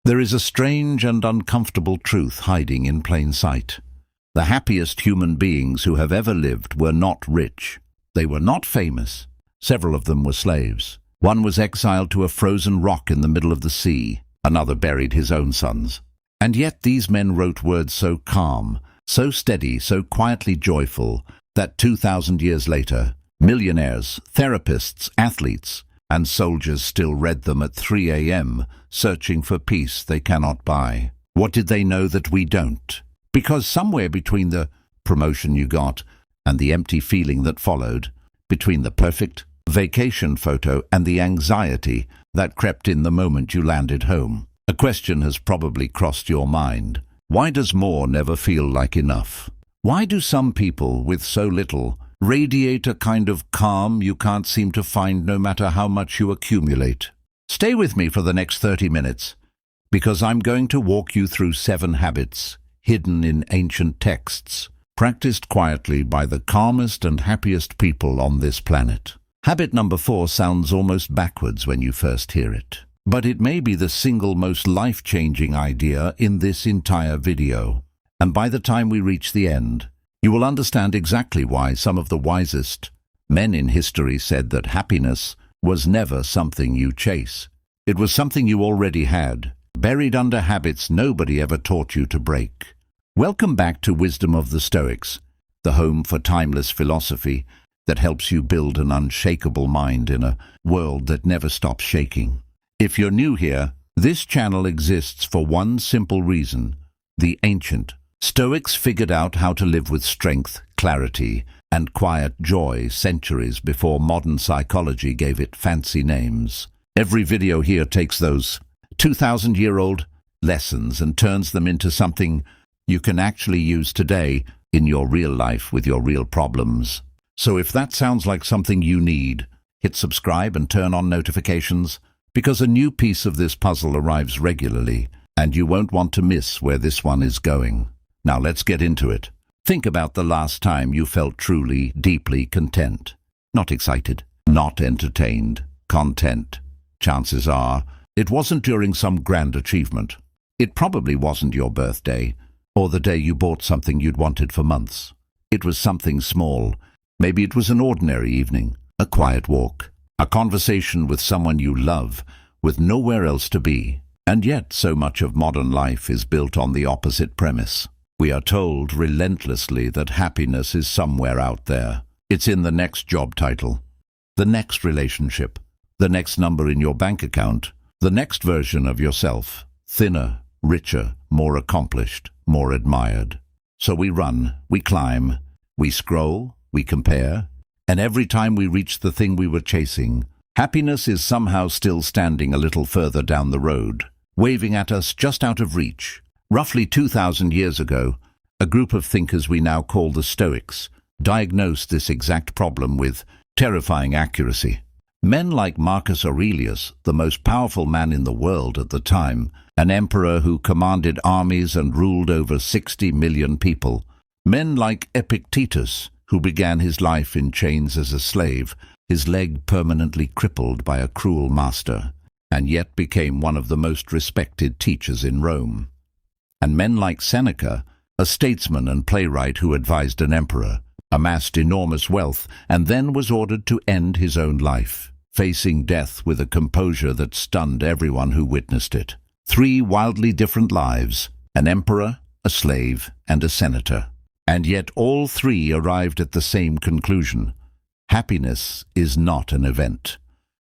There is a strange and uncomfortable truth hiding in plain sight. The happiest human beings who have ever lived were not rich. They were not famous. Several of them were slaves. One was exiled to a frozen rock in the middle of the sea. Another buried his own sons. And yet these men wrote words so calm, so steady, so quietly joyful, that 2,000 years later, millionaires, therapists, athletes, and soldiers still read them at 3 a.m., searching for peace they cannot buy. What did they know that we don't? Because somewhere between the promotion you got and the empty feeling that followed, between the perfect vacation photo and the anxiety that crept in the moment you landed home, a question has probably crossed your mind. Why does more never feel like enough? Why do some people with so little radiate a kind of calm you can't seem to find no matter how much you accumulate? Stay with me for the next 30 minutes, because I'm going to walk you through 7 habits hidden in ancient texts, practiced quietly by the calmest and happiest people on this planet. Habit number 4 sounds almost backwards when you first hear it, but it may be the single most life-changing idea in this entire video. And by the time we reach the end, you will understand exactly why some of the wisest men in history said that happiness was never something you chase. It was something you already had, buried under habits nobody ever taught you to break. Welcome back to Wisdom of the Stoics, the home for timeless philosophy that helps you build an unshakable mind in a world that never stops shaking. If you're new here, this channel exists for one simple reason. The ancient Stoics figured out how to live with strength, clarity, and quiet joy centuries before modern psychology gave it fancy names. Every video here takes those 2,000-year-old lessons and turns them into something you can actually use today in your real life with your real problems. So if that sounds like something you need, hit subscribe and turn on notifications, because a new piece of this puzzle arrives regularly, and you won't want to miss where this one is going. Now let's get into it. Think about the last time you felt truly, deeply content. Not excited, not entertained, content. Chances are, it wasn't during some grand achievement. It probably wasn't your birthday, or the day you bought something you'd wanted for months. It was something small. Maybe it was an ordinary evening, a quiet walk, a conversation with someone you love, with nowhere else to be. And yet so much of modern life is built on the opposite premise. We are told relentlessly that happiness is somewhere out there. It's in the next job title, the next relationship, the next number in your bank account, the next version of yourself, thinner, richer, more accomplished, more admired. So we run, we climb, we scroll, we compare, and every time we reach the thing we were chasing, happiness is somehow still standing a little further down the road, waving at us just out of reach. Roughly 2,000 years ago, a group of thinkers we now call the Stoics diagnosed this exact problem with terrifying accuracy. Men like Marcus Aurelius, the most powerful man in the world at the time, an emperor who commanded armies and ruled over 60 million people. Men like Epictetus, who began his life in chains as a slave, his leg permanently crippled by a cruel master, and yet became one of the most respected teachers in Rome. And men like Seneca, a statesman and playwright who advised an emperor, amassed enormous wealth, and then was ordered to end his own life, facing death with a composure that stunned everyone who witnessed it. 3 wildly different lives, an emperor, a slave, and a senator. And yet all 3 arrived at the same conclusion. Happiness is not an event.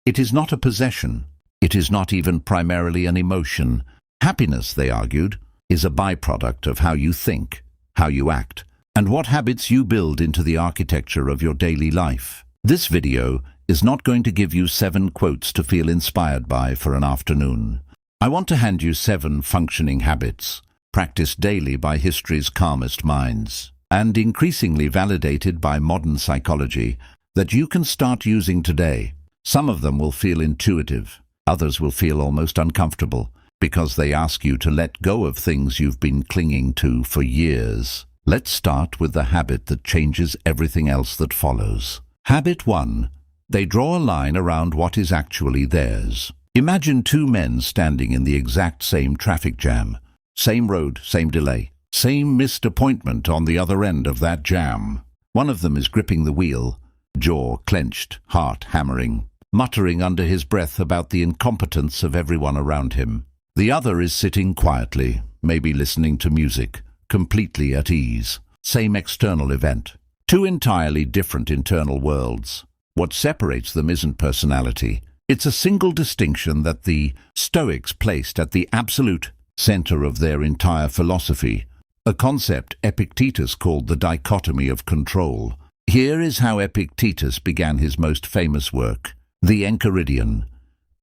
It is not a possession. It is not even primarily an emotion. Happiness, they argued, is a byproduct of how you think, how you act, and what habits you build into the architecture of your daily life. This video is not going to give you 7 quotes to feel inspired by for an afternoon. I want to hand you 7 functioning habits, practiced daily by history's calmest minds, and increasingly validated by modern psychology, that you can start using today. Some of them will feel intuitive, others will feel almost uncomfortable, because they ask you to let go of things you've been clinging to for years. Let's start with the habit that changes everything else that follows. Habit 1. They draw a line around what is actually theirs. Imagine two men standing in the exact same traffic jam. Same road, same delay, same missed appointment on the other end of that jam. One of them is gripping the wheel, jaw clenched, heart hammering, muttering under his breath about the incompetence of everyone around him. The other is sitting quietly, maybe listening to music, completely at ease. Same external event. Two entirely different internal worlds. What separates them isn't personality. It's a single distinction that the Stoics placed at the absolute center of their entire philosophy, a concept Epictetus called the dichotomy of control. Here is how Epictetus began his most famous work, the Enchiridion.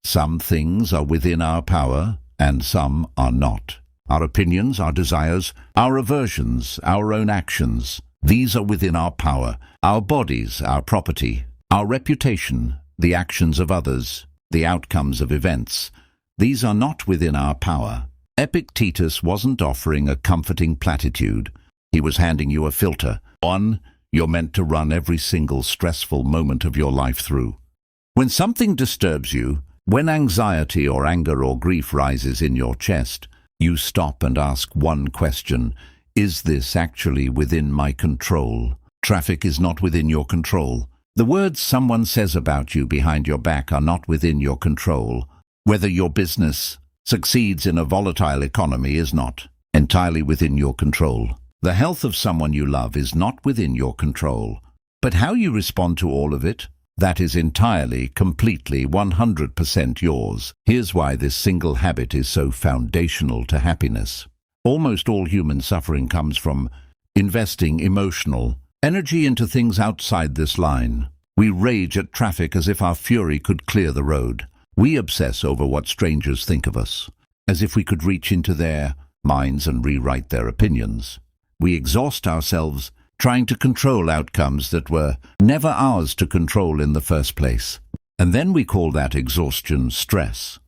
Some things are within our power, and some are not. Our opinions, our desires, our aversions, our own actions, these are within our power. Our bodies, our property, our reputation, the actions of others, the outcomes of events, these are not within our power. Epictetus wasn't offering a comforting platitude. He was handing you a filter. One you're meant to run every single stressful moment of your life through. When something disturbs you, when anxiety or anger or grief rises in your chest, you stop and ask one question: is this actually within my control? Traffic is not within your control. The words someone says about you behind your back are not within your control. Whether your business succeeds in a volatile economy is not entirely within your control. The health of someone you love is not within your control. But how you respond to all of it, that is entirely, completely, 100% yours. Here's why this single habit is so foundational to happiness. Almost all human suffering comes from investing emotional energy into things outside this line. We rage at traffic as if our fury could clear the road. We obsess over what strangers think of us, as if we could reach into their minds and rewrite their opinions. We exhaust ourselves trying to control outcomes that were never ours to control in the first place. And then we call that exhaustion stress,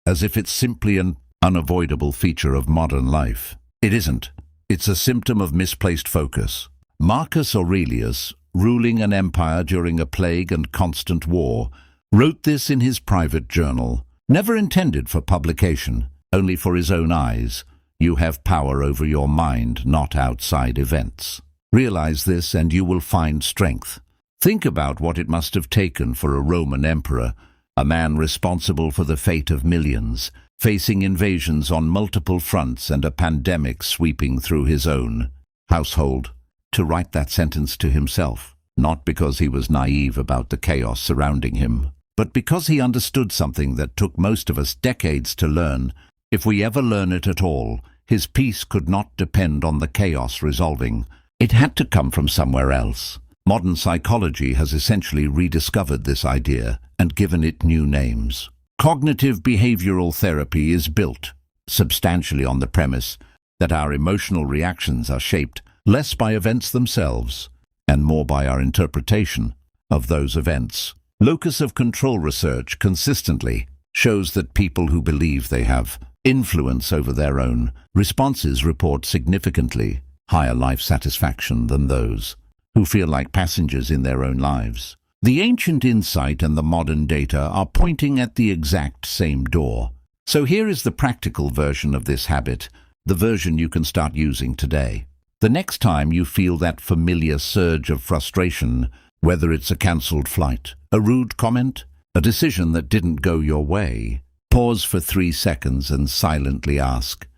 as if it's simply an unavoidable feature of modern life. It isn't. It's a symptom of misplaced focus. Marcus Aurelius, ruling an empire during a plague and constant war, wrote this in his private journal, never intended for publication, only for his own eyes. You have power over your mind, not outside events. Realize this and you will find strength. Think about what it must have taken for a Roman emperor, a man responsible for the fate of millions, facing invasions on multiple fronts and a pandemic sweeping through his own household, to write that sentence to himself, not because he was naive about the chaos surrounding him, but because he understood something that took most of us decades to learn. If we ever learn it at all, his peace could not depend on the chaos resolving. It had to come from somewhere else. Modern psychology has essentially rediscovered this idea and given it new names. Cognitive behavioral therapy is built substantially on the premise that our emotional reactions are shaped less by events themselves and more by our interpretation of those events. Locus of control research consistently shows that people who believe they have influence over their own responses report significantly higher life satisfaction than those who feel like passengers in their own lives. The ancient insight and the modern data are pointing at the exact same door. So here is the practical version of this habit, the version you can start using today. The next time you feel that familiar surge of frustration, whether it's a cancelled flight, a rude comment, a decision that didn't go your way, pause for 3 seconds and silently ask,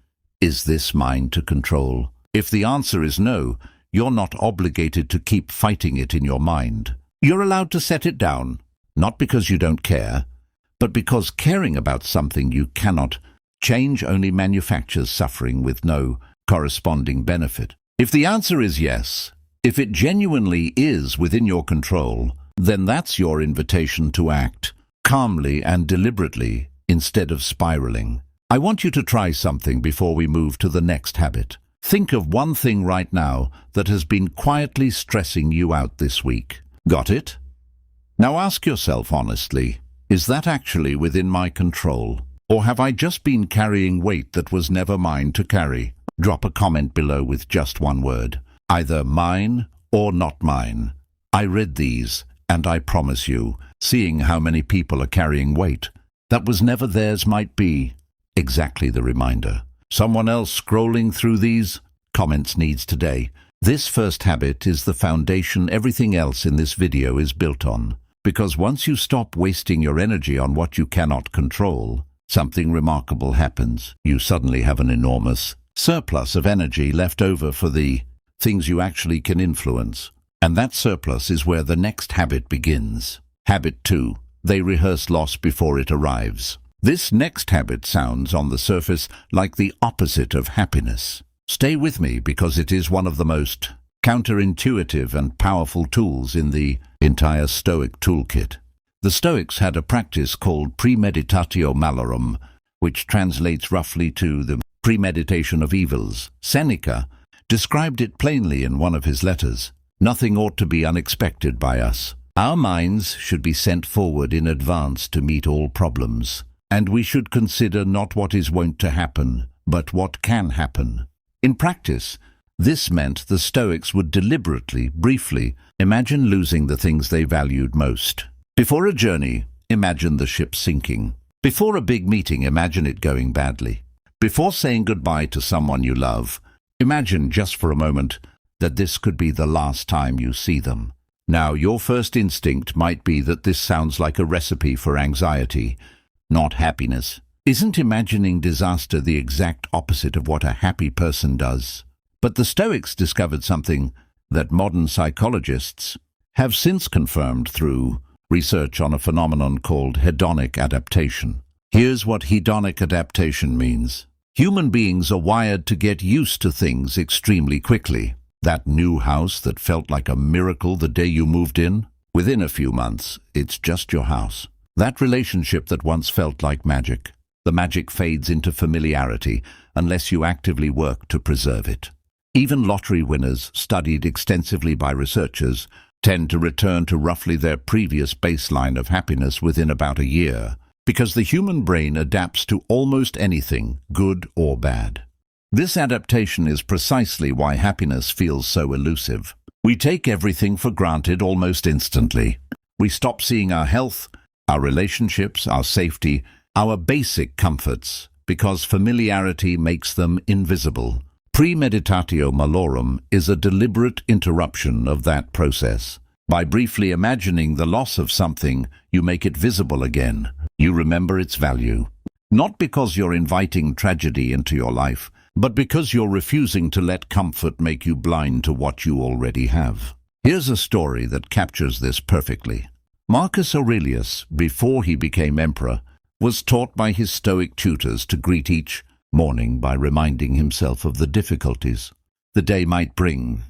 is this mine to control? If the answer is no, you're not obligated to keep fighting it in your mind. You're allowed to set it down, not because you don't care, but because caring about something you cannot change only manufactures suffering with no corresponding benefit. If the answer is yes, if it genuinely is within your control, then that's your invitation to act calmly and deliberately instead of spiraling. I want you to try something before we move to the next habit. Think of one thing right now that has been quietly stressing you out this week. Got it? Now ask yourself honestly, is that actually within my control? Or have I just been carrying weight that was never mine to carry? Drop a comment below with just one word, either mine or not mine. I read these, and I promise you, seeing how many people are carrying weight that was never theirs might be exactly the reminder. Someone else scrolling through these comments needs today. This first habit is the foundation everything else in this video is built on. Because once you stop wasting your energy on what you cannot control, something remarkable happens. You suddenly have an enormous surplus of energy left over for the things you actually can influence. And that surplus is where the next habit begins. Habit 2. They rehearse loss before it arrives. This next habit sounds on the surface like the opposite of happiness. Stay with me because it is one of the most counterintuitive and powerful tools in the entire Stoic toolkit. The Stoics had a practice called premeditatio malorum, which translates roughly to the premeditation of evils. Seneca described it plainly in one of his letters. Nothing ought to be unexpected by us. Our minds should be sent forward in advance to meet all problems, and we should consider not what is wont to happen, but what can happen. In practice, this meant the Stoics would deliberately, briefly, imagine losing the things they valued most. Before a journey, imagine the ship sinking. Before a big meeting, imagine it going badly. Before saying goodbye to someone you love, imagine just for a moment that this could be the last time you see them. Now, your first instinct might be that this sounds like a recipe for anxiety, not happiness. Isn't imagining disaster the exact opposite of what a happy person does? But the Stoics discovered something that modern psychologists have since confirmed through research on a phenomenon called hedonic adaptation. Here's what hedonic adaptation means. Human beings are wired to get used to things extremely quickly. That new house that felt like a miracle the day you moved in, within a few months, it's just your house. That relationship that once felt like magic, the magic fades into familiarity unless you actively work to preserve it. Even lottery winners, studied extensively by researchers, tend to return to roughly their previous baseline of happiness within about a year, because the human brain adapts to almost anything, good or bad. This adaptation is precisely why happiness feels so elusive. We take everything for granted almost instantly. We stop seeing our health, our relationships, our safety, our basic comforts, because familiarity makes them invisible. Premeditatio malorum is a deliberate interruption of that process. By briefly imagining the loss of something, you make it visible again. You remember its value. Not because you're inviting tragedy into your life, but because you're refusing to let comfort make you blind to what you already have. Here's a story that captures this perfectly. Marcus Aurelius, before he became emperor, was taught by his Stoic tutors to greet each morning by reminding himself of the difficulties the day might bring.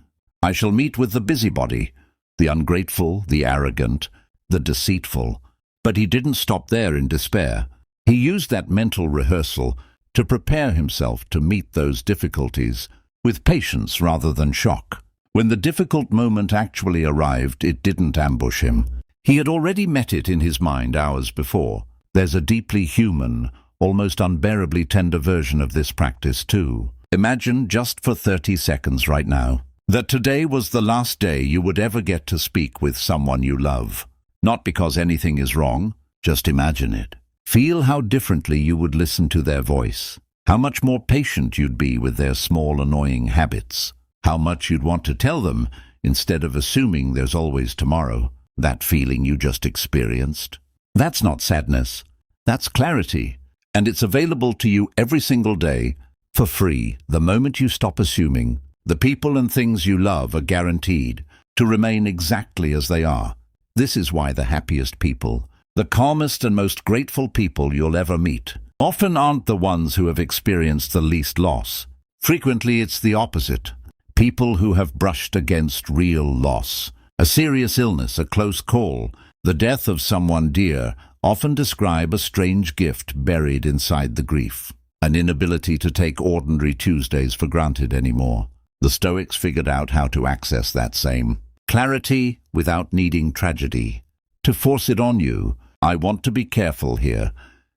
I shall meet with the busybody, the ungrateful, the arrogant, the deceitful. But he didn't stop there in despair. He used that mental rehearsal to prepare himself to meet those difficulties with patience rather than shock. When the difficult moment actually arrived, it didn't ambush him. He had already met it in his mind hours before. There's a deeply human, almost unbearably tender version of this practice too. Imagine just for 30 seconds right now that today was the last day you would ever get to speak with someone you love. Not because anything is wrong, just imagine it. Feel how differently you would listen to their voice, how much more patient you'd be with their small annoying habits, how much you'd want to tell them instead of assuming there's always tomorrow. That feeling you just experienced. That's not sadness, that's clarity. And it's available to you every single day for free. The moment you stop assuming, the people and things you love are guaranteed to remain exactly as they are. This is why the happiest people, the calmest and most grateful people you'll ever meet, often aren't the ones who have experienced the least loss. Frequently it's the opposite. People who have brushed against real loss. A serious illness, a close call, the death of someone dear, often describe a strange gift buried inside the grief, an inability to take ordinary Tuesdays for granted anymore. The Stoics figured out how to access that same clarity without needing tragedy. To force it on you, I want to be careful here,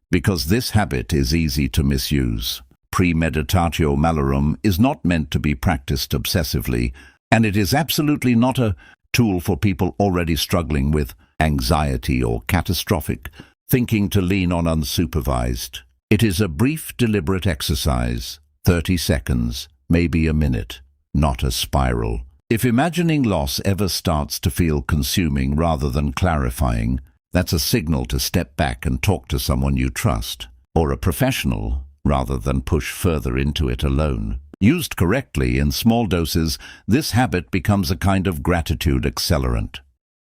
because this habit is easy to misuse. Premeditatio malorum is not meant to be practiced obsessively, and it is absolutely not a tool for people already struggling with anxiety or catastrophic thinking to lean on unsupervised. It is a brief, deliberate exercise, 30 seconds, maybe a minute, not a spiral. If imagining loss ever starts to feel consuming rather than clarifying, that's a signal to step back and talk to someone you trust, or a professional, rather than push further into it alone. Used correctly in small doses, this habit becomes a kind of gratitude accelerant.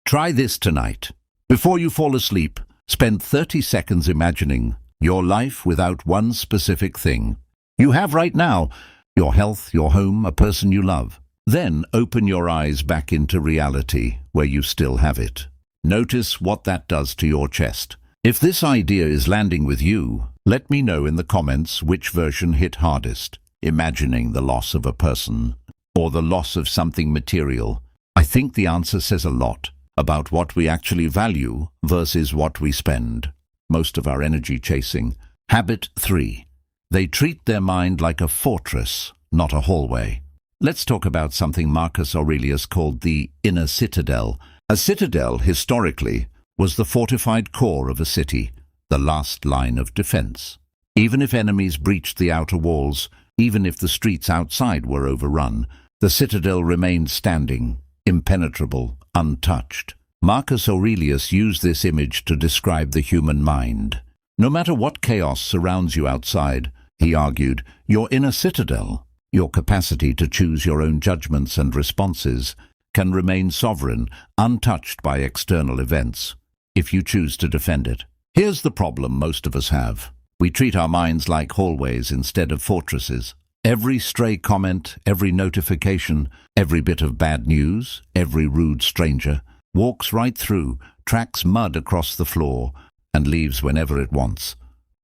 Try this tonight. Before you fall asleep, spend 30 seconds imagining your life without one specific thing you have right now: your health, your home, a person you love. Then open your eyes back into reality where you still have it. Notice what that does to your chest. If this idea is landing with you, let me know in the comments which version hit hardest: imagining the loss of a person or the loss of something material. I think the answer says a lot about what we actually value versus what we spend most of our energy chasing. Habit 3. They treat their mind like a fortress, not a hallway. Let's talk about something Marcus Aurelius called the inner citadel. A citadel, historically, was the fortified core of a city, the last line of defense. Even if enemies breached the outer walls, even if the streets outside were overrun, the citadel remained standing, impenetrable, untouched. Marcus Aurelius used this image to describe the human mind. No matter what chaos surrounds you outside, he argued, your inner citadel, your capacity to choose your own judgments and responses, can remain sovereign, untouched by external events, if you choose to defend it. Here's the problem most of us have. We treat our minds like hallways instead of fortresses. Every stray comment, every notification, every bit of bad news, every rude stranger, walks right through, tracks mud across the floor, and leaves whenever it wants,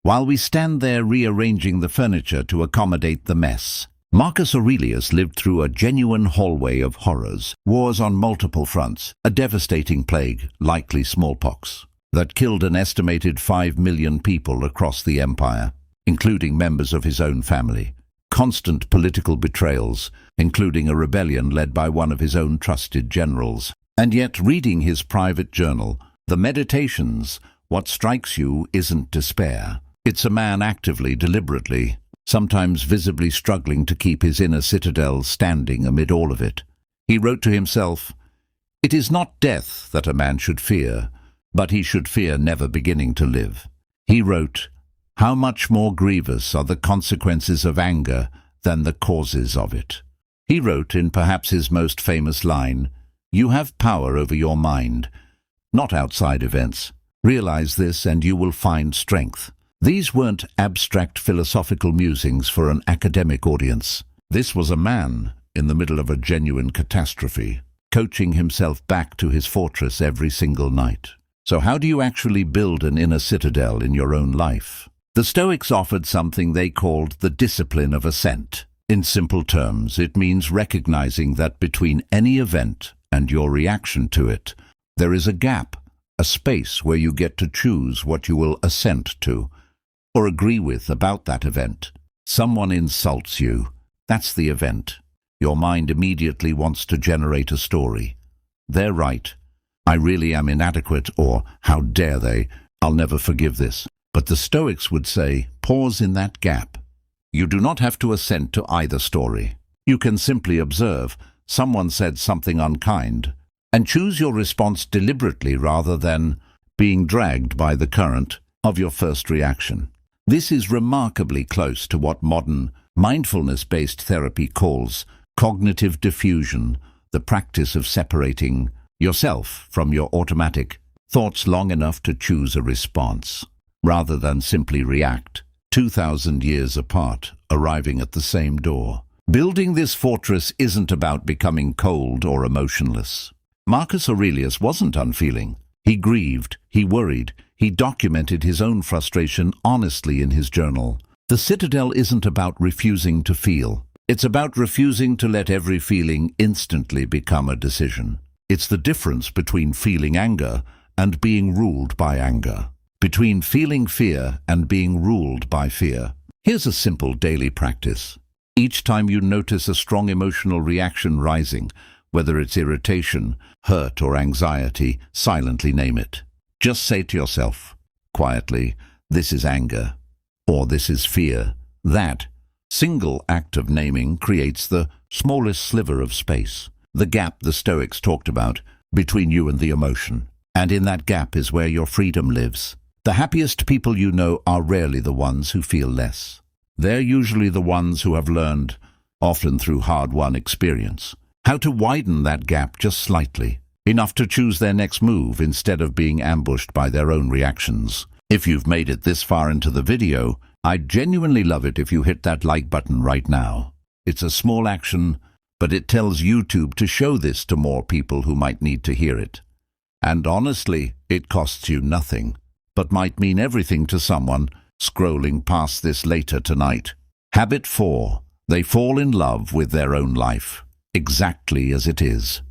while we stand there rearranging the furniture to accommodate the mess. Marcus Aurelius lived through a genuine hallway of horrors, wars on multiple fronts, a devastating plague, likely smallpox, that killed an estimated 5 million people across the empire, including members of his own family. Constant political betrayals, including a rebellion led by one of his own trusted generals. And yet, reading his private journal, the Meditations, what strikes you isn't despair. It's a man actively, deliberately, sometimes visibly struggling to keep his inner citadel standing amid all of it. He wrote to himself, "It is not death that a man should fear, but he should fear never beginning to live." He wrote, "How much more grievous are the consequences of anger than the causes of it." He wrote in perhaps his most famous line, "You have power over your mind, not outside events. Realize this and you will find strength." These weren't abstract philosophical musings for an academic audience. This was a man in the middle of a genuine catastrophe, coaching himself back to his fortress every single night. So how do you actually build an inner citadel in your own life? The Stoics offered something they called the discipline of assent. In simple terms, it means recognizing that between any event and your reaction to it, there is a gap, a space where you get to choose what you will assent to or agree with about that event. Someone insults you. That's the event. Your mind immediately wants to generate a story. They're right. I really am inadequate, or how dare they? I'll never forgive this. But the Stoics would say, pause in that gap. You do not have to assent to either story. You can simply observe, someone said something unkind, and choose your response deliberately rather than being dragged by the current of your first reaction. This is remarkably close to what modern mindfulness-based therapy calls cognitive diffusion, the practice of separating yourself from your automatic thoughts long enough to choose a response, rather than simply react, 2,000 years apart, arriving at the same door. Building this fortress isn't about becoming cold or emotionless. Marcus Aurelius wasn't unfeeling. He grieved, he worried, he documented his own frustration honestly in his journal. The citadel isn't about refusing to feel. It's about refusing to let every feeling instantly become a decision. It's the difference between feeling anger and being ruled by anger, between feeling fear and being ruled by fear. Here's a simple daily practice. Each time you notice a strong emotional reaction rising, whether it's irritation, hurt, or anxiety, silently name it. Just say to yourself, quietly, "This is anger," or "This is fear." That single act of naming creates the smallest sliver of space, the gap the Stoics talked about, between you and the emotion. And in that gap is where your freedom lives. The happiest people you know are rarely the ones who feel less. They're usually the ones who have learned, often through hard-won experience, how to widen that gap just slightly, enough to choose their next move instead of being ambushed by their own reactions. If you've made it this far into the video, I'd genuinely love it if you hit that like button right now. It's a small action, but it tells YouTube to show this to more people who might need to hear it. And honestly, it costs you nothing, but might mean everything to someone scrolling past this later tonight. Habit 4. They fall in love with their own life, exactly as it is.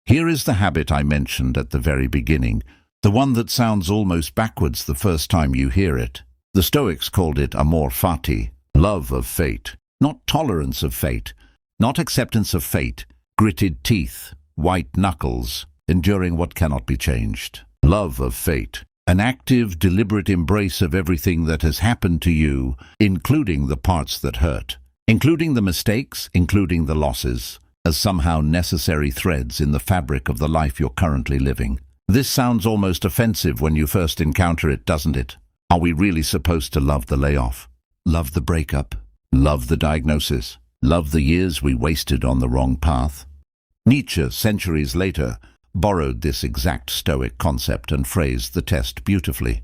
Here is the habit I mentioned at the very beginning, the one that sounds almost backwards the first time you hear it. The Stoics called it amor fati, love of fate, not tolerance of fate, not acceptance of fate, gritted teeth, white knuckles, enduring what cannot be changed. Love of fate, an active, deliberate embrace of everything that has happened to you, including the parts that hurt, including the mistakes, including the losses, as somehow necessary threads in the fabric of the life you're currently living. This sounds almost offensive when you first encounter it, doesn't it? Are we really supposed to love the layoff? Love the breakup? Love the diagnosis? Love the years we wasted on the wrong path? Nietzsche, centuries later, borrowed this exact Stoic concept and phrased the test beautifully.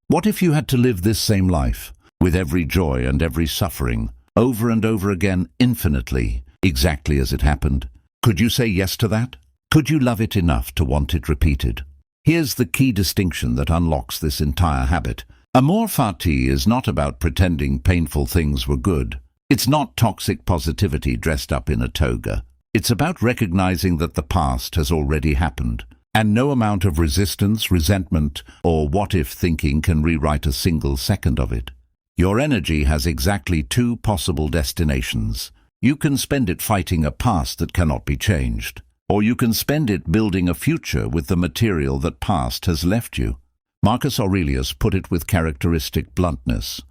What if you had to live this same life, with every joy and every suffering, over and over again, infinitely, exactly as it happened? Could you say yes to that? Could you love it enough to want it repeated? Here's the key distinction that unlocks this entire habit. Amor fati is not about pretending painful things were good. It's not toxic positivity dressed up in a toga. It's about recognizing that the past has already happened, and no amount of resistance, resentment, or what-if thinking can rewrite a single second of it. Your energy has exactly two possible destinations. You can spend it fighting a past that cannot be changed, or you can spend it building a future with the material that past has left you. Marcus Aurelius put it with characteristic bluntness.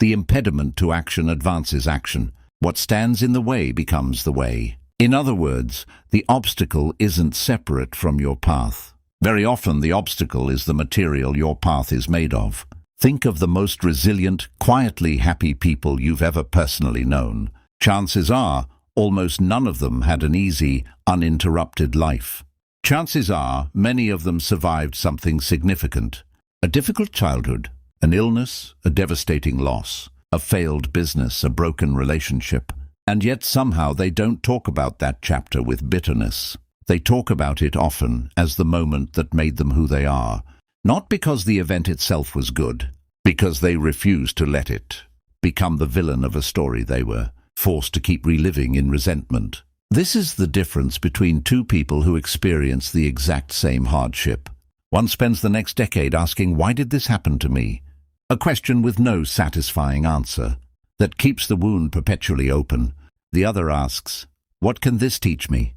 The impediment to action advances action. What stands in the way becomes the way. In other words, the obstacle isn't separate from your path. Very often the obstacle is the material your path is made of. Think of the most resilient, quietly happy people you've ever personally known. Chances are, almost none of them had an easy, uninterrupted life. Chances are, many of them survived something significant. A difficult childhood, an illness, a devastating loss, a failed business, a broken relationship. And yet somehow they don't talk about that chapter with bitterness. They talk about it often as the moment that made them who they are. Not because the event itself was good, because they refused to let it become the villain of a story they were forced to keep reliving in resentment. This is the difference between two people who experience the exact same hardship. One spends the next decade asking, "Why did this happen to me?" A question with no satisfying answer, that keeps the wound perpetually open. The other asks, "What can this teach me?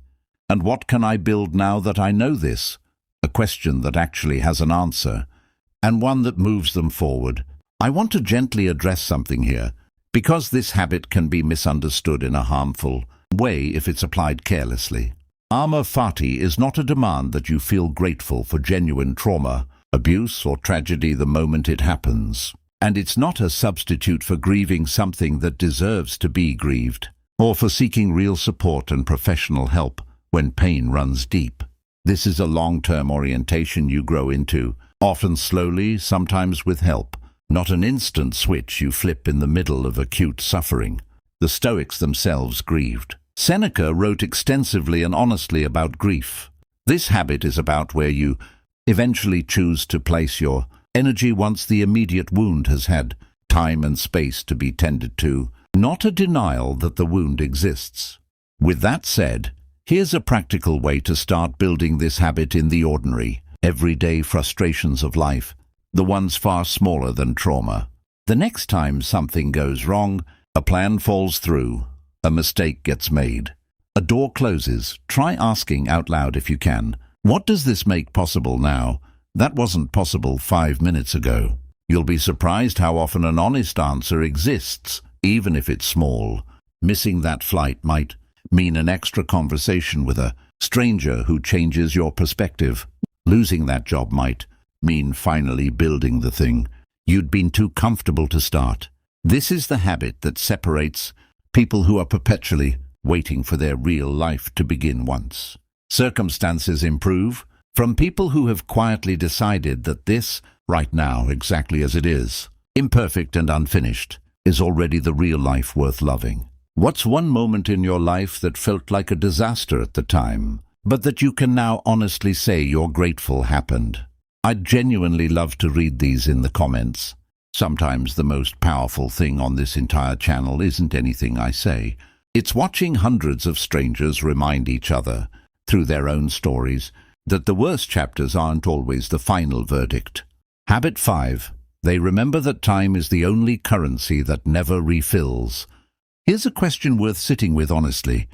And what can I build now that I know this?" A question that actually has an answer, and one that moves them forward. I want to gently address something here, because this habit can be misunderstood in a harmful way if it's applied carelessly. Amor fati is not a demand that you feel grateful for genuine trauma, abuse, or tragedy the moment it happens. And it's not a substitute for grieving something that deserves to be grieved, or for seeking real support and professional help when pain runs deep. This is a long-term orientation you grow into, often slowly, sometimes with help, not an instant switch you flip in the middle of acute suffering. The Stoics themselves grieved. Seneca wrote extensively and honestly about grief. This habit is about where you eventually choose to place your energy once the immediate wound has had time and space to be tended to, not a denial that the wound exists. With that said, here's a practical way to start building this habit in the ordinary, everyday frustrations of life, the ones far smaller than trauma. The next time something goes wrong, a plan falls through, a mistake gets made, a door closes, try asking out loud if you can, "What does this make possible now?" That wasn't possible 5 minutes ago. You'll be surprised how often an honest answer exists, even if it's small. Missing that flight might mean an extra conversation with a stranger who changes your perspective. Losing that job might mean finally building the thing you'd been too comfortable to start. This is the habit that separates people who are perpetually waiting for their real life to begin once circumstances improve, from people who have quietly decided that this, right now, exactly as it is, imperfect and unfinished, is already the real life worth loving. What's one moment in your life that felt like a disaster at the time, but that you can now honestly say you're grateful happened? I'd genuinely love to read these in the comments. Sometimes the most powerful thing on this entire channel isn't anything I say. It's watching hundreds of strangers remind each other, through their own stories, that the worst chapters aren't always the final verdict. Habit 5. They remember that time is the only currency that never refills. Here's a question worth sitting with honestly.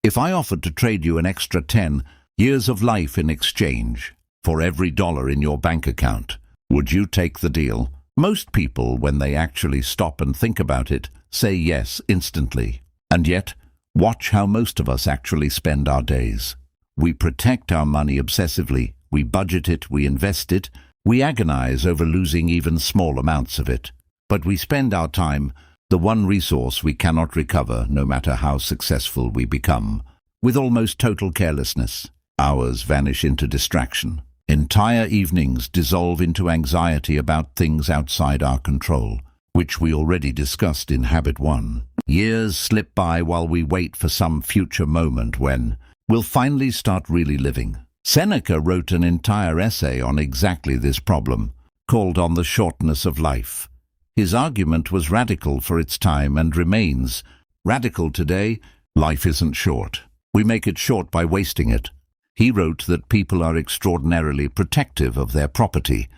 If I offered to trade you an extra 10 years of life in exchange for every dollar in your bank account, would you take the deal? Most people, when they actually stop and think about it, say yes instantly. And yet, watch how most of us actually spend our days. We protect our money obsessively, we budget it, we invest it, we agonize over losing even small amounts of it. But we spend our time, the one resource we cannot recover no matter how successful we become, with almost total carelessness. Hours vanish into distraction. Entire evenings dissolve into anxiety about things outside our control, which we already discussed in Habit 1. Years slip by while we wait for some future moment when we'll finally start really living. Seneca wrote an entire essay on exactly this problem, called On the Shortness of Life. His argument was radical for its time and remains radical today. Life isn't short. We make it short by wasting it. He wrote that people are extraordinarily protective of their property,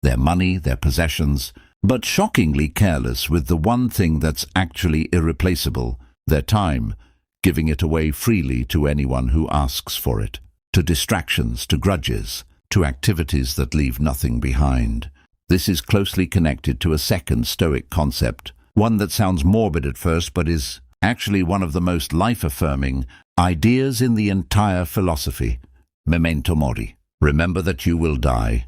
their money, their possessions, but shockingly careless with the one thing that's actually irreplaceable, their time, giving it away freely to anyone who asks for it, to distractions, to grudges, to activities that leave nothing behind. This is closely connected to a second Stoic concept, one that sounds morbid at first but is actually one of the most life-affirming ideas in the entire philosophy. Memento mori. Remember that you will die.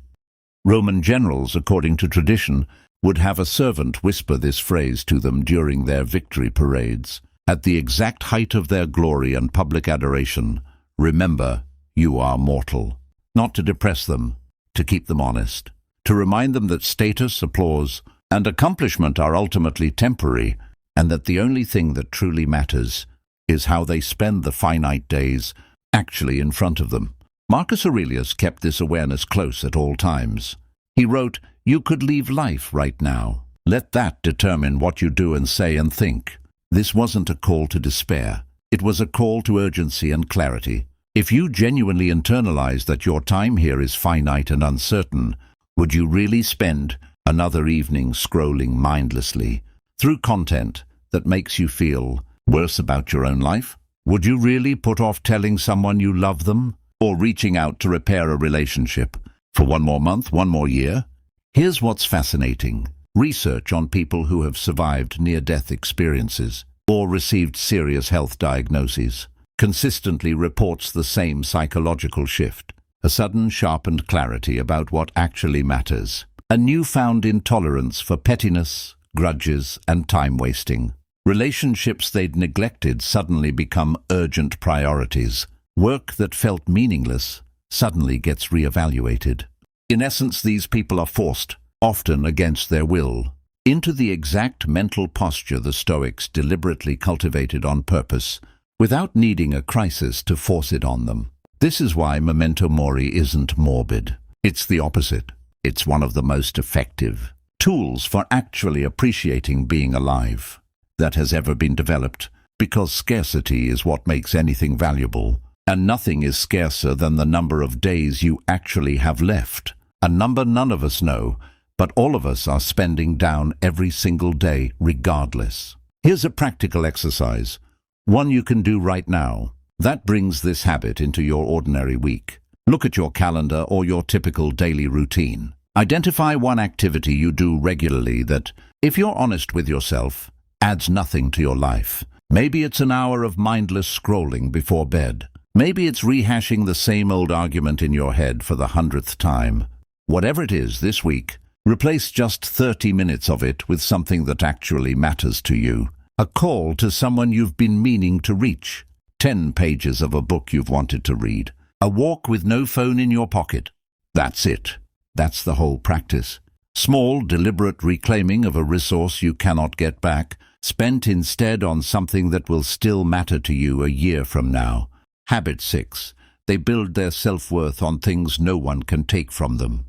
Roman generals, according to tradition, would have a servant whisper this phrase to them during their victory parades. At the exact height of their glory and public adoration, remember, you are mortal. Not to depress them, to keep them honest, to remind them that status, applause, and accomplishment are ultimately temporary, and that the only thing that truly matters is how they spend the finite days actually in front of them. Marcus Aurelius kept this awareness close at all times. He wrote, "You could leave life right now. Let that determine what you do and say and think." This wasn't a call to despair. It was a call to urgency and clarity. If you genuinely internalize that your time here is finite and uncertain, would you really spend another evening scrolling mindlessly through content that makes you feel worse about your own life? Would you really put off telling someone you love them or reaching out to repair a relationship for one more month, one more year? Here's what's fascinating. Research on people who have survived near-death experiences or received serious health diagnoses consistently reports the same psychological shift, a sudden sharpened clarity about what actually matters, a newfound intolerance for pettiness, grudges, and time-wasting. Relationships they'd neglected suddenly become urgent priorities. Work that felt meaningless suddenly gets reevaluated. In essence, these people are forced, often against their will, into the exact mental posture the Stoics deliberately cultivated on purpose, without needing a crisis to force it on them. This is why memento mori isn't morbid. It's the opposite. It's one of the most effective tools for actually appreciating being alive that has ever been developed, because scarcity is what makes anything valuable, and nothing is scarcer than the number of days you actually have left, a number none of us know, but all of us are spending down every single day regardless. Here's a practical exercise, one you can do right now, that brings this habit into your ordinary week. Look at your calendar or your typical daily routine. Identify one activity you do regularly that, if you're honest with yourself, adds nothing to your life. Maybe it's an hour of mindless scrolling before bed. Maybe it's rehashing the same old argument in your head for the 100th time. Whatever it is this week, replace just 30 minutes of it with something that actually matters to you. A call to someone you've been meaning to reach. 10 pages of a book you've wanted to read. A walk with no phone in your pocket. That's it. That's the whole practice. Small, deliberate reclaiming of a resource you cannot get back, spent instead on something that will still matter to you a year from now. Habit 6. They build their self-worth on things no one can take from them.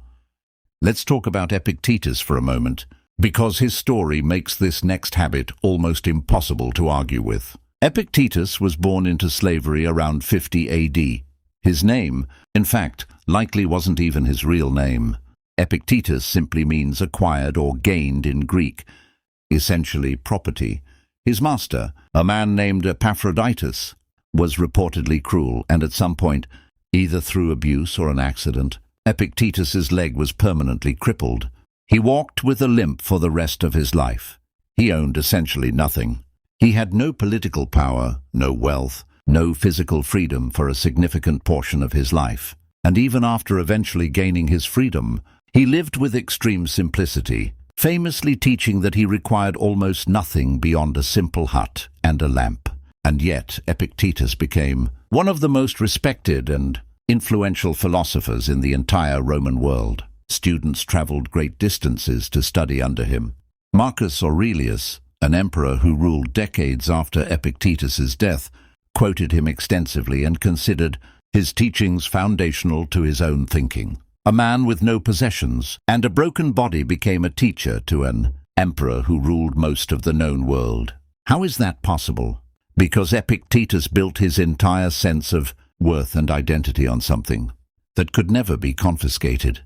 Let's talk about Epictetus for a moment, because his story makes this next habit almost impossible to argue with. Epictetus was born into slavery around 50 AD. His name, in fact, likely wasn't even his real name. Epictetus simply means acquired or gained in Greek, essentially property. His master, a man named Epaphroditus, was reportedly cruel, and at some point, either through abuse or an accident, Epictetus's leg was permanently crippled. He walked with a limp for the rest of his life. He owned essentially nothing. He had no political power, no wealth, no physical freedom for a significant portion of his life. And even after eventually gaining his freedom, he lived with extreme simplicity, famously teaching that he required almost nothing beyond a simple hut and a lamp. And yet Epictetus became one of the most respected and influential philosophers in the entire Roman world. Students traveled great distances to study under him. Marcus Aurelius, an emperor who ruled decades after Epictetus's death, quoted him extensively and considered his teachings foundational to his own thinking. A man with no possessions and a broken body became a teacher to an emperor who ruled most of the known world. How is that possible? Because Epictetus built his entire sense of worth and identity on something that could never be confiscated.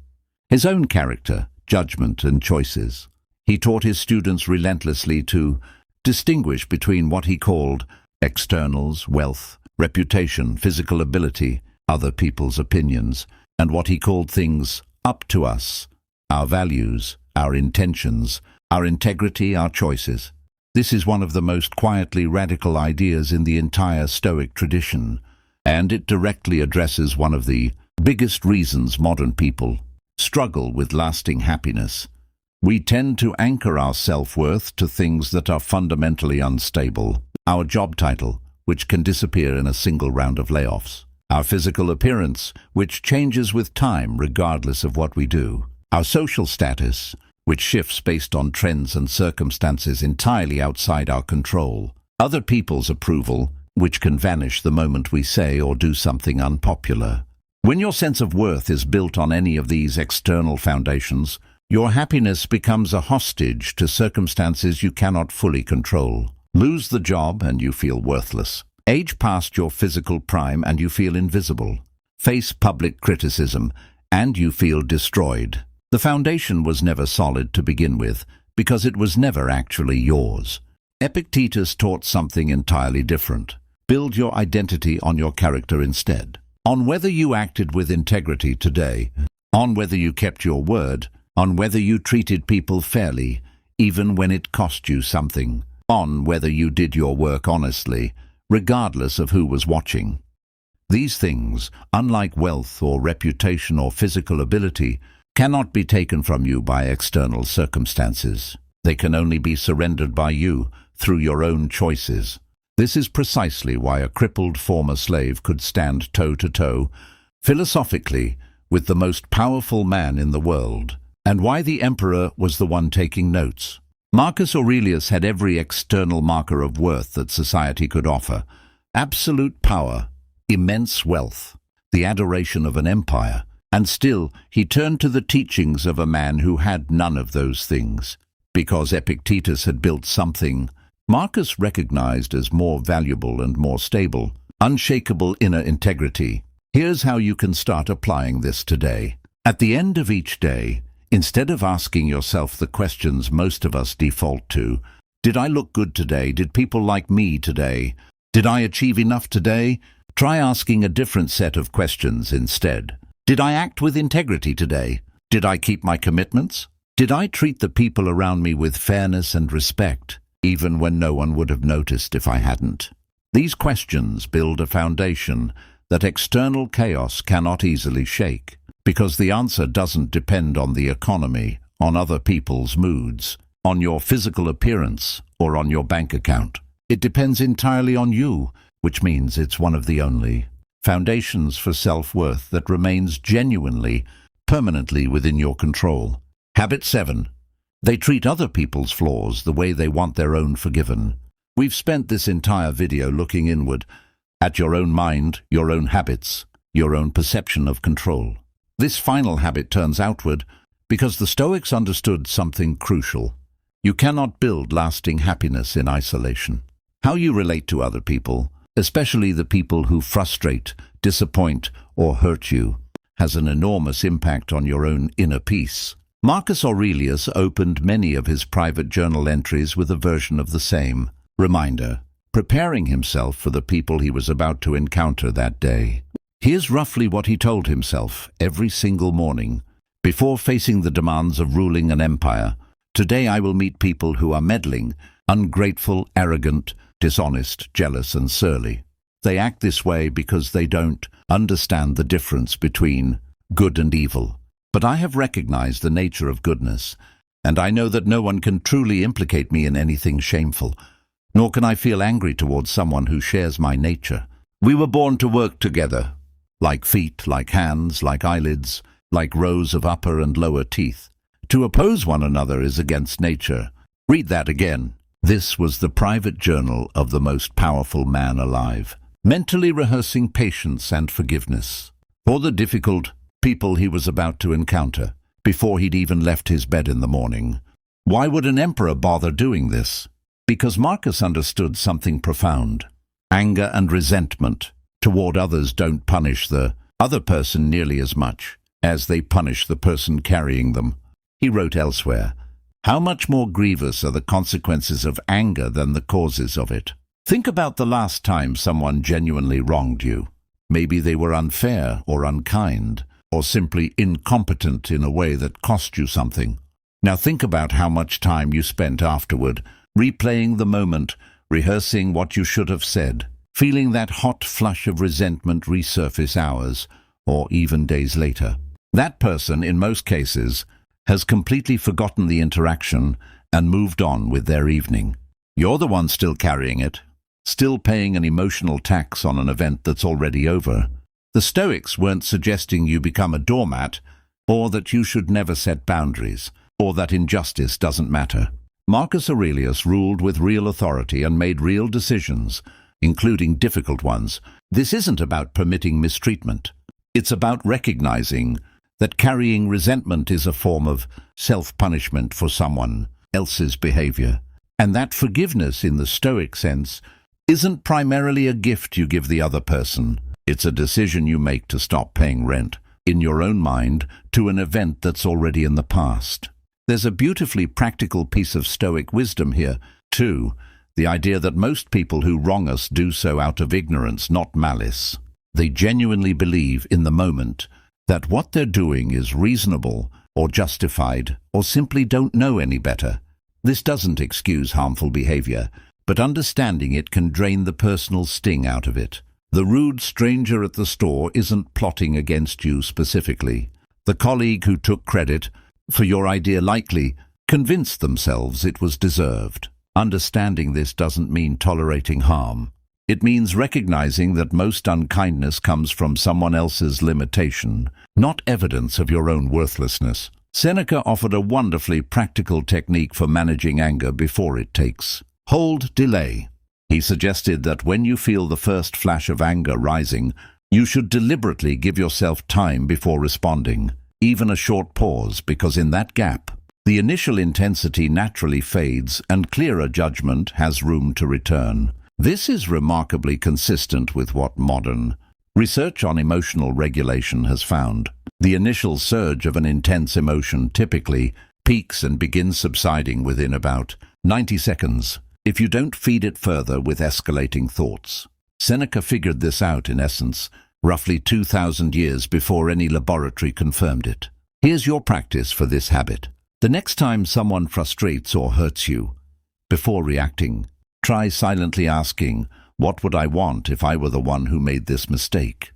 His own character, judgment, and choices. He taught his students relentlessly to distinguish between what he called externals, wealth, reputation, physical ability, other people's opinions, and what he called things up to us, our values, our intentions, our integrity, our choices. This is one of the most quietly radical ideas in the entire Stoic tradition, and it directly addresses one of the biggest reasons modern people struggle with lasting happiness. We tend to anchor our self-worth to things that are fundamentally unstable. Our job title, which can disappear in a single round of layoffs. Our physical appearance, which changes with time regardless of what we do. Our social status, which shifts based on trends and circumstances entirely outside our control. Other people's approval, which can vanish the moment we say or do something unpopular. When your sense of worth is built on any of these external foundations, your happiness becomes a hostage to circumstances you cannot fully control. Lose the job and you feel worthless. Age past your physical prime and you feel invisible. Face public criticism and you feel destroyed. The foundation was never solid to begin with because it was never actually yours. Epictetus taught something entirely different. Build your identity on your character instead. On whether you acted with integrity today, on whether you kept your word, on whether you treated people fairly, even when it cost you something, on whether you did your work honestly, regardless of who was watching. These things, unlike wealth or reputation or physical ability, cannot be taken from you by external circumstances. They can only be surrendered by you through your own choices. This is precisely why a crippled former slave could stand toe-to-toe, philosophically, with the most powerful man in the world, and why the emperor was the one taking notes. Marcus Aurelius had every external marker of worth that society could offer. Absolute power, immense wealth, the adoration of an empire, and still he turned to the teachings of a man who had none of those things. Because Epictetus had built something Marcus recognized as more valuable and more stable, unshakable inner integrity. Here's how you can start applying this today. At the end of each day, instead of asking yourself the questions most of us default to, did I look good today? Did people like me today? Did I achieve enough today? Try asking a different set of questions instead. Did I act with integrity today? Did I keep my commitments? Did I treat the people around me with fairness and respect, even when no one would have noticed if I hadn't? These questions build a foundation that external chaos cannot easily shake, because the answer doesn't depend on the economy, on other people's moods, on your physical appearance, or on your bank account. It depends entirely on you, which means it's one of the only foundations for self-worth that remains genuinely, permanently within your control. Habit 7. They treat other people's flaws the way they want their own forgiven. We've spent this entire video looking inward, at your own mind, your own habits, your own perception of control. This final habit turns outward because the Stoics understood something crucial. You cannot build lasting happiness in isolation. How you relate to other people, especially the people who frustrate, disappoint, or hurt you, has an enormous impact on your own inner peace. Marcus Aurelius opened many of his private journal entries with a version of the same reminder, preparing himself for the people he was about to encounter that day. Here's roughly what he told himself every single morning. Before facing the demands of ruling an empire, today I will meet people who are meddling, ungrateful, arrogant, dishonest, jealous, and surly. They act this way because they don't understand the difference between good and evil. But I have recognized the nature of goodness, and I know that no one can truly implicate me in anything shameful, nor can I feel angry towards someone who shares my nature. We were born to work together, like feet, like hands, like eyelids, like rows of upper and lower teeth. To oppose one another is against nature. Read that again. This was the private journal of the most powerful man alive, mentally rehearsing patience and forgiveness for the difficult people he was about to encounter before he'd even left his bed in the morning. Why would an emperor bother doing this? Because Marcus understood something profound. Anger and resentment toward others don't punish the other person nearly as much as they punish the person carrying them. He wrote elsewhere, "How much more grievous are the consequences of anger than the causes of it?" Think about the last time someone genuinely wronged you. Maybe they were unfair or unkind, or simply incompetent in a way that cost you something. Now think about how much time you spent afterward, replaying the moment, rehearsing what you should have said, feeling that hot flush of resentment resurface hours, or even days later. That person, in most cases, has completely forgotten the interaction and moved on with their evening. You're the one still carrying it, still paying an emotional tax on an event that's already over. The Stoics weren't suggesting you become a doormat, or that you should never set boundaries, or that injustice doesn't matter. Marcus Aurelius ruled with real authority and made real decisions, including difficult ones. This isn't about permitting mistreatment. It's about recognizing that carrying resentment is a form of self-punishment for someone else's behavior, and that forgiveness in the Stoic sense isn't primarily a gift you give the other person. It's a decision you make to stop paying rent, in your own mind, to an event that's already in the past. There's a beautifully practical piece of Stoic wisdom here, too, the idea that most people who wrong us do so out of ignorance, not malice. They genuinely believe in the moment that what they're doing is reasonable or justified, or simply don't know any better. This doesn't excuse harmful behavior, but understanding it can drain the personal sting out of it. The rude stranger at the store isn't plotting against you specifically. The colleague who took credit for your idea likely convinced themselves it was deserved. Understanding this doesn't mean tolerating harm. It means recognizing that most unkindness comes from someone else's limitation, not evidence of your own worthlessness. Seneca offered a wonderfully practical technique for managing anger before it takes hold. Delay. He suggested that when you feel the first flash of anger rising, you should deliberately give yourself time before responding, even a short pause, because in that gap, the initial intensity naturally fades and clearer judgment has room to return. This is remarkably consistent with what modern research on emotional regulation has found. The initial surge of an intense emotion typically peaks and begins subsiding within about 90 seconds if you don't feed it further with escalating thoughts. Seneca figured this out, in essence, roughly 2,000 years before any laboratory confirmed it. Here's your practice for this habit. The next time someone frustrates or hurts you, before reacting, try silently asking, what would I want if I were the one who made this mistake?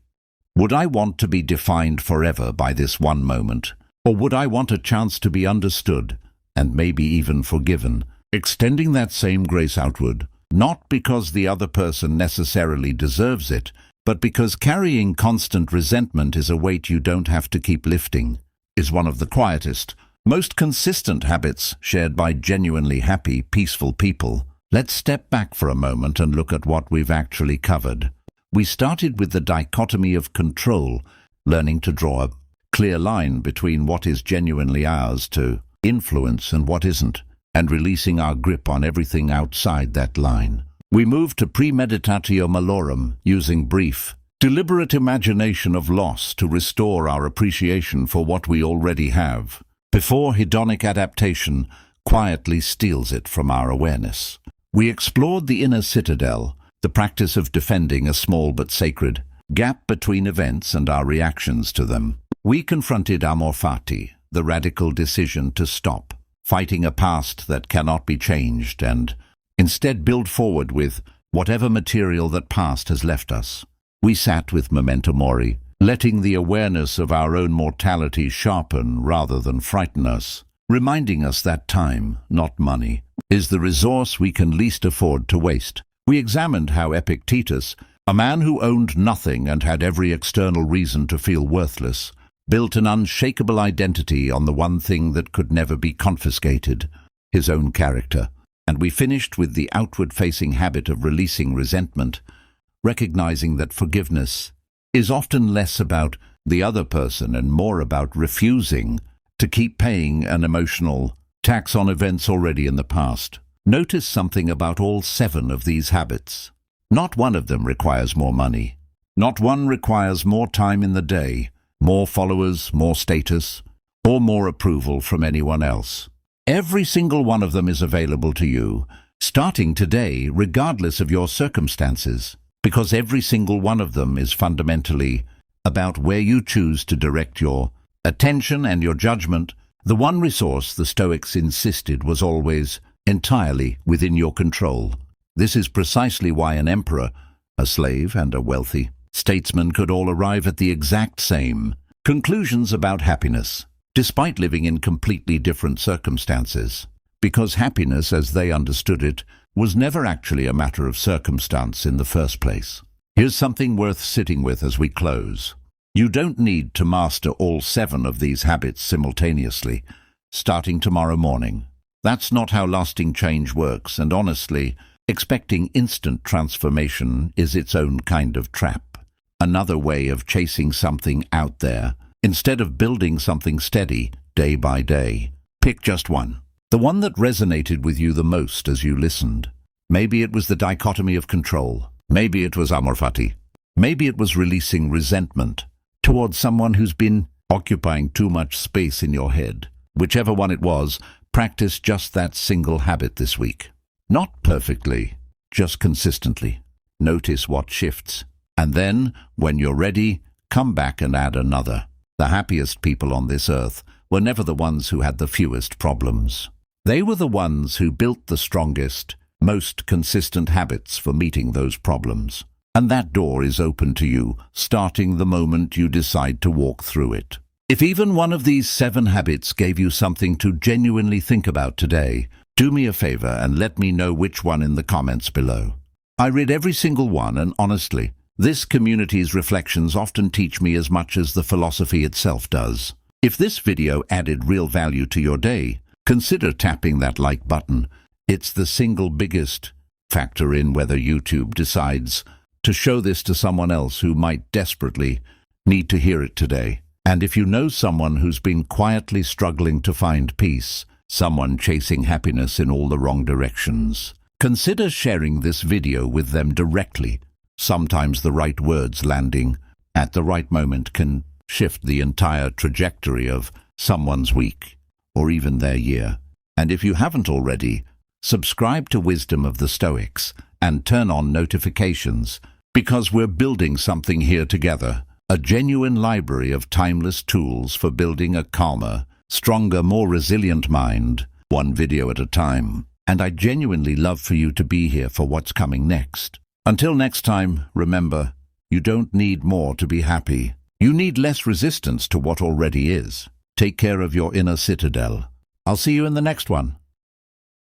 Would I want to be defined forever by this one moment? Or would I want a chance to be understood and maybe even forgiven? Extending that same grace outward, not because the other person necessarily deserves it, but because carrying constant resentment is a weight you don't have to keep lifting, is one of the quietest, most consistent habits shared by genuinely happy, peaceful people. Let's step back for a moment and look at what we've actually covered. We started with the dichotomy of control, learning to draw a clear line between what is genuinely ours to influence and what isn't, and releasing our grip on everything outside that line. We moved to premeditatio malorum, using brief, deliberate imagination of loss to restore our appreciation for what we already have, before hedonic adaptation quietly steals it from our awareness. We explored the inner citadel, the practice of defending a small but sacred gap between events and our reactions to them. We confronted amor fati, the radical decision to stop fighting a past that cannot be changed and instead build forward with whatever material that past has left us. We sat with memento mori, letting the awareness of our own mortality sharpen rather than frighten us, reminding us that time, not money, is the resource we can least afford to waste. We examined how Epictetus, a man who owned nothing and had every external reason to feel worthless, built an unshakable identity on the one thing that could never be confiscated, his own character. And we finished with the outward-facing habit of releasing resentment, recognizing that forgiveness is often less about the other person and more about refusing to keep paying an emotional tax on events already in the past. Notice something about all 7 of these habits. Not one of them requires more money. Not one requires more time in the day, more followers, more status, or more approval from anyone else. Every single one of them is available to you, starting today, regardless of your circumstances, because every single one of them is fundamentally about where you choose to direct your attention and your judgment. The one resource the Stoics insisted was always entirely within your control. This is precisely why an emperor, a slave, and a wealthy statesman could all arrive at the exact same conclusions about happiness, despite living in completely different circumstances, because happiness, as they understood it, was never actually a matter of circumstance in the first place. Here's something worth sitting with as we close. You don't need to master all 7 of these habits simultaneously, starting tomorrow morning. That's not how lasting change works, and honestly, expecting instant transformation is its own kind of trap. Another way of chasing something out there, instead of building something steady, day by day. Pick just one. The one that resonated with you the most as you listened. Maybe it was the dichotomy of control. Maybe it was amor fati. Maybe it was releasing resentment towards someone who's been occupying too much space in your head. Whichever one it was, practice just that single habit this week. Not perfectly, just consistently. Notice what shifts. And then, when you're ready, come back and add another. The happiest people on this earth were never the ones who had the fewest problems. They were the ones who built the strongest, most consistent habits for meeting those problems. And that door is open to you, starting the moment you decide to walk through it. If even one of these 7 habits gave you something to genuinely think about today, do me a favor and let me know which one in the comments below. I read every single one, and honestly, this community's reflections often teach me as much as the philosophy itself does. If this video added real value to your day, consider tapping that like button. It's the single biggest factor in whether YouTube decides to show this to someone else who might desperately need to hear it today. And if you know someone who's been quietly struggling to find peace, someone chasing happiness in all the wrong directions, consider sharing this video with them directly. Sometimes the right words landing at the right moment can shift the entire trajectory of someone's week or even their year. And if you haven't already, subscribe to Wisdom of the Stoics and turn on notifications Because we're building something here together, a genuine library of timeless tools for building a calmer, stronger, more resilient mind, one video at a time. And I genuinely love for you to be here for what's coming next. Until next time, remember, you don't need more to be happy. You need less resistance to what already is. Take care of your inner citadel. I'll see you in the next one.